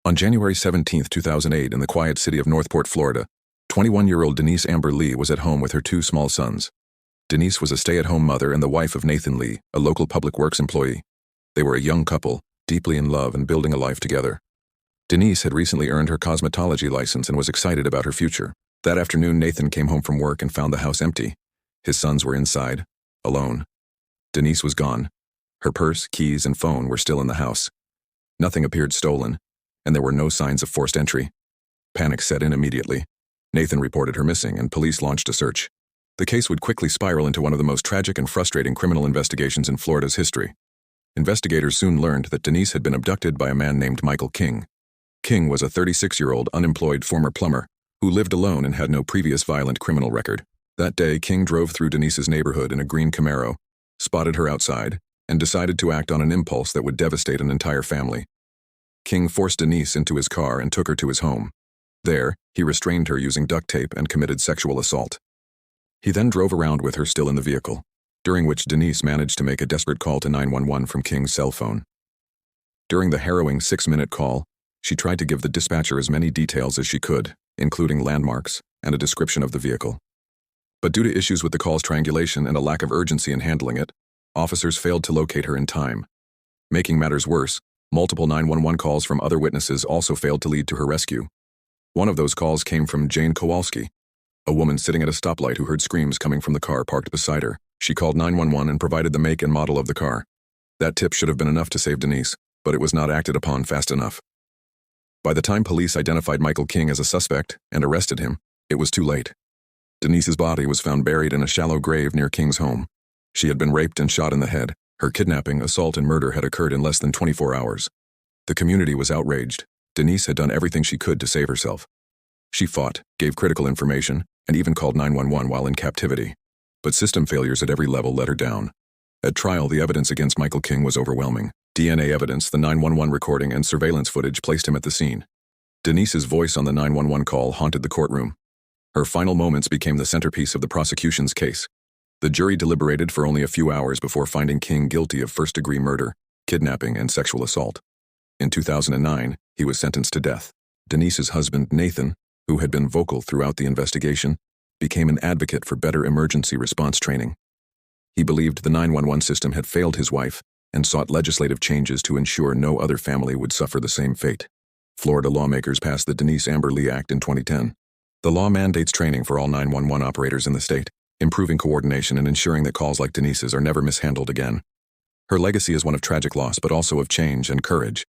On January 17, 2008, in the quiet city of Northport, Florida, 21-year-old Denise Amber Lee was at home with her two small sons. Denise was a stay-at-home mother and the wife of Nathan Lee, a local public works employee. They were a young couple, deeply in love and building a life together. Denise had recently earned her cosmetology license and was excited about her future. That afternoon, Nathan came home from work and found the house empty. His sons were inside, alone. Denise was gone. Her purse, keys, and phone were still in the house. Nothing appeared stolen, and there were no signs of forced entry. Panic set in immediately. Nathan reported her missing, and police launched a search. The case would quickly spiral into one of the most tragic and frustrating criminal investigations in Florida's history. Investigators soon learned that Denise had been abducted by a man named Michael King. King was a 36-year-old unemployed former plumber who lived alone and had no previous violent criminal record. That day, King drove through Denise's neighborhood in a green Camaro, spotted her outside, and decided to act on an impulse that would devastate an entire family. King forced Denise into his car and took her to his home. There, he restrained her using duct tape and committed sexual assault. He then drove around with her still in the vehicle, during which Denise managed to make a desperate call to 911 from King's cell phone. During the harrowing 6-minute call, she tried to give the dispatcher as many details as she could, including landmarks and a description of the vehicle. But due to issues with the call's triangulation and a lack of urgency in handling it, officers failed to locate her in time. Making matters worse, multiple 911 calls from other witnesses also failed to lead to her rescue. One of those calls came from Jane Kowalski, a woman sitting at a stoplight who heard screams coming from the car parked beside her. She called 911 and provided the make and model of the car. That tip should have been enough to save Denise, but it was not acted upon fast enough. By the time police identified Michael King as a suspect and arrested him, it was too late. Denise's body was found buried in a shallow grave near King's home. She had been raped and shot in the head. Her kidnapping, assault, and murder had occurred in less than 24 hours. The community was outraged. Denise had done everything she could to save herself. She fought, gave critical information, and even called 911 while in captivity. But system failures at every level let her down. At trial, the evidence against Michael King was overwhelming. DNA evidence, the 911 recording, and surveillance footage placed him at the scene. Denise's voice on the 911 call haunted the courtroom. Her final moments became the centerpiece of the prosecution's case. The jury deliberated for only a few hours before finding King guilty of first-degree murder, kidnapping, and sexual assault. In 2009, he was sentenced to death. Denise's husband, Nathan, who had been vocal throughout the investigation, became an advocate for better emergency response training. He believed the 911 system had failed his wife and sought legislative changes to ensure no other family would suffer the same fate. Florida lawmakers passed the Denise Amber Lee Act in 2010. The law mandates training for all 911 operators in the state, improving coordination and ensuring that calls like Denise's are never mishandled again. Her legacy is one of tragic loss but also of change and courage.